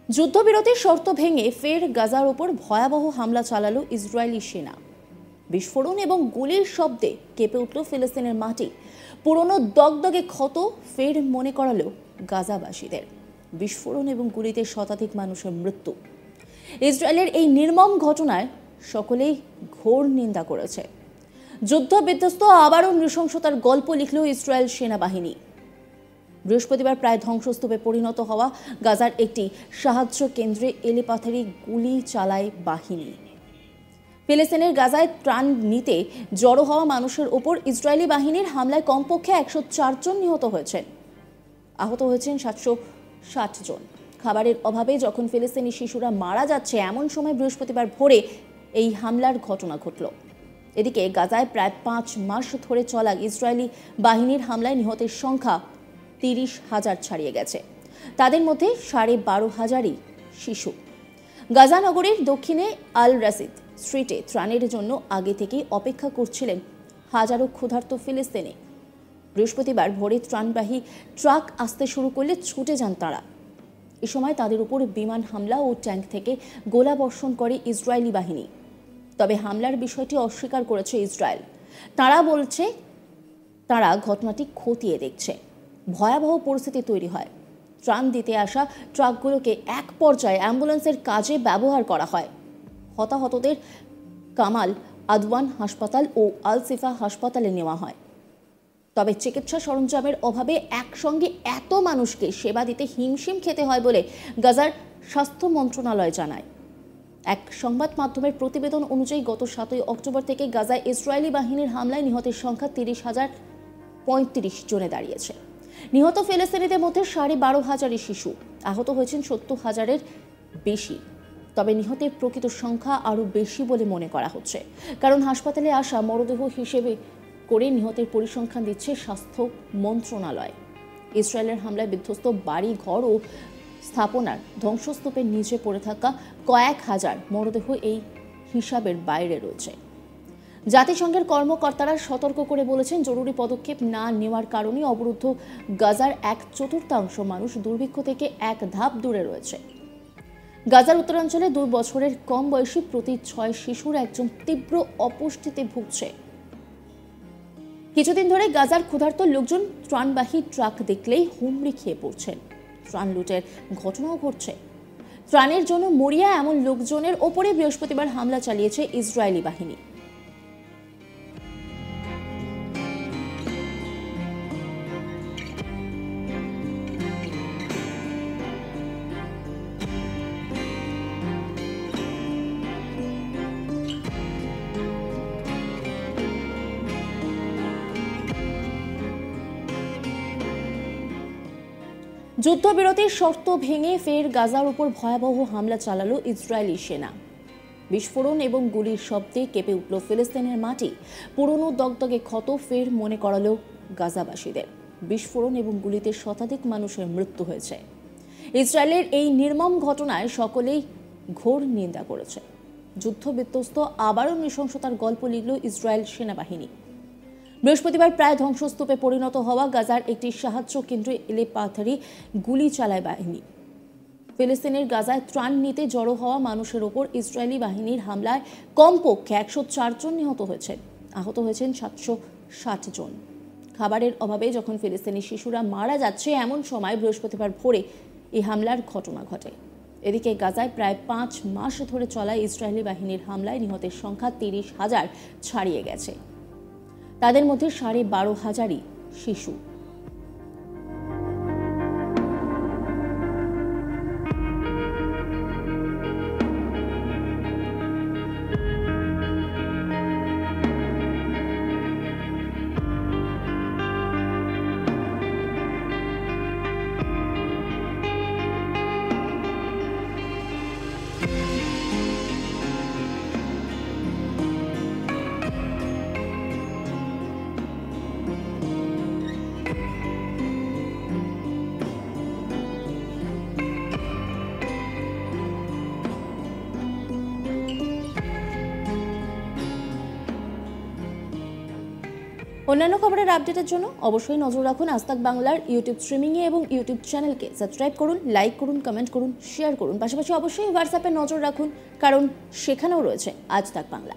যুদ্ধবিরতির শর্ত ভেঙে ফের গাজার ওপর ভয়াবহ হামলা চালালো ইসরায়েলি সেনা। বিস্ফোরণ এবং গুলির শব্দে কেঁপে উঠল ফিলিস্তিনের মাটি। পুরনো দগদগে ক্ষত ফের মনে করালো গাজাবাসীদের। বিস্ফোরণ এবং গুলিতে শতাধিক মানুষের মৃত্যু। ইসরায়েলের এই নির্মম ঘটনায় সকলেই ঘোর নিন্দা করেছে। যুদ্ধ বিধ্বস্ত আবারও নৃশংসতার গল্প লিখল ইসরায়েল সেনাবাহিনী। বৃহস্পতিবার প্রায় ধ্বংসস্তূপে পরিণত হওয়া গাজার একটি সাহায্য কেন্দ্রে এলোপাথারি গুলি চালায় বাহিনী। ফিলিস্তিনের গাজায় ত্রাণ নিতে জড়ো হওয়া মানুষের ওপর ইসরায়েলি বাহিনীর হামলায় কমপক্ষে 104 জন নিহত হয়েছেন। আহত হয়েছেন 760 জন। খাবারের অভাবে যখন ফিলিস্তিনি শিশুরা মারা যাচ্ছে, এমন সময় বৃহস্পতিবার ভোরে এই হামলার ঘটনা ঘটল। এদিকে গাজায় প্রায় 5 মাস ধরে চলা ইসরায়েলি বাহিনীর হামলায় নিহতের সংখ্যা 30,000 ছাড়িয়ে গেছে। তাদের মধ্যে 12,500ই শিশু। গাজা নগরীর দক্ষিণে আল রাসিদ স্ট্রিটে ত্রাণের জন্য আগে থেকেই অপেক্ষা করছিলেন হাজারো ক্ষুধার্ত ফিলিস্তিনি। বৃহস্পতিবার ভোরে ত্রাণবাহী ট্রাক আসতে শুরু করলে ছুটে যান তারা। এ সময় তাদের উপর বিমান হামলা ও ট্যাঙ্ক থেকে গোলা বর্ষণ করে ইসরায়েলি বাহিনী। তবে হামলার বিষয়টি অস্বীকার করেছে ইসরায়েল। তারা বলছে তারা ঘটনাটি খতিয়ে দেখছে। ভয়াবহ পরিস্থিতি তৈরি হয়। ত্রাণ দিতে আসা ট্রাকগুলোকে এক পর্যায়ে অ্যাম্বুলেন্সের কাজে ব্যবহার করা হয়। হতাহতদের কামাল আদওয়ান হাসপাতাল ও আল সিফা হাসপাতালে নেওয়া হয়। তবে চিকিৎসা সরঞ্জামের অভাবে একসঙ্গে এত মানুষকে সেবা দিতে হিমশিম খেতে হয় বলে গাজার স্বাস্থ্য মন্ত্রণালয় জানায়। এক সংবাদ মাধ্যমের প্রতিবেদন অনুযায়ী গত 7 অক্টোবর থেকে গাজায় ইসরায়েলি বাহিনীর হামলায় নিহতের সংখ্যা 30,035 জনে দাঁড়িয়েছে। নিহত ফিলিস্তিনিদের মধ্যে 12,500 শিশু। আহত হয়েছেন 70,000-এর বেশি। তবে নিহতের প্রকৃত সংখ্যা আরও বেশি বলে মনে করা হচ্ছে, কারণ হাসপাতালে আসা মরদেহ হিসেবে করে নিহতের পরিসংখ্যান দিচ্ছে স্বাস্থ্য মন্ত্রণালয়। ইসরায়েলের হামলায় বিধ্বস্ত বাড়ি ঘর ও স্থাপনার ধ্বংসস্তূপের নিচে পড়ে থাকা কয়েক হাজার মরদেহ এই হিসাবের বাইরে রয়েছে। জাতিসংঘের কর্মকর্তারা সতর্ক করে বলেছেন, জরুরি পদক্ষেপ না নেওয়ার কারণে অবরুদ্ধ গাজার 1/4 মানুষ দুর্ভিক্ষ থেকে এক ধাপ দূরে রয়েছে। গাজার উত্তরাঞ্চলে 2 বছরের কম বয়সী প্রতি 6 শিশুর একজন তীব্র অপুষ্টিতে ভুগছে। কিছুদিন ধরে গাজার ক্ষুধার্ত লোকজন ত্রাণবাহী ট্রাক দেখলেই হুমড়ি খেয়ে পড়ছেন। ত্রাণ লুটের ঘটনাও ঘটছে। ত্রাণের জন্য মরিয়া এমন লোকজনের ওপরে বৃহস্পতিবার হামলা চালিয়েছে ইসরায়েলি বাহিনী। যুদ্ধবিরতির শর্ত ভেঙে ফের গাজার উপর ভয়াবহ হামলা চালালো ইসরায়েলি সেনা। বিস্ফোরণ এবং গুলির শব্দে কেঁপে উঠল ফিলিস্তিনের মাটি। পুরনো দগদগে ক্ষত ফের মনে করালো গাজাবাসীদের। বিস্ফোরণ এবং গুলিতে শতাধিক মানুষের মৃত্যু হয়েছে। ইসরায়েলের এই নির্মম ঘটনায় সকলেই ঘোর নিন্দা করেছে। যুদ্ধবিধ্বস্ত আবারও নৃশংসতার গল্প লিখল ইসরায়েল সেনাবাহিনী। বৃহস্পতিবার প্রায় ধ্বংসস্তূপে পরিণত হওয়া গাজার একটি সাহায্য কেন্দ্রে এলোপাথারি গুলি চালায় বাহিনী। ফিলিস্তিনের গাজায় ত্রাণ নিতে জড়ো হওয়া মানুষের ওপর ইসরায়েলি বাহিনীর হামলায় কমপক্ষে 104 জন নিহত হয়েছেন। আহত হয়েছেন 760 জন। খাবারের অভাবে যখন ফিলিস্তিনি শিশুরা মারা যাচ্ছে, এমন সময় বৃহস্পতিবার ভোরে এই হামলার ঘটনা ঘটে। এদিকে গাজায় প্রায় 5 মাস ধরে চলা ইসরায়েলি বাহিনীর হামলায় নিহতের সংখ্যা 30,000 ছাড়িয়ে গেছে। তাদের মধ্যে 12,500ই শিশু। অন্যান্য খবরের আপডেটের জন্য অবশ্যই নজর রাখুন আজ তাক বাংলার ইউটিউব স্ট্রিমিংয়ে এবং ইউটিউব চ্যানেলকে সাবস্ক্রাইব করুন, লাইক করুন, কমেন্ট করুন, শেয়ার করুন। পাশাপাশি অবশ্যই হোয়াটসঅ্যাপে নজর রাখুন, কারণ সেখানেও রয়েছে আজ তাক বাংলা।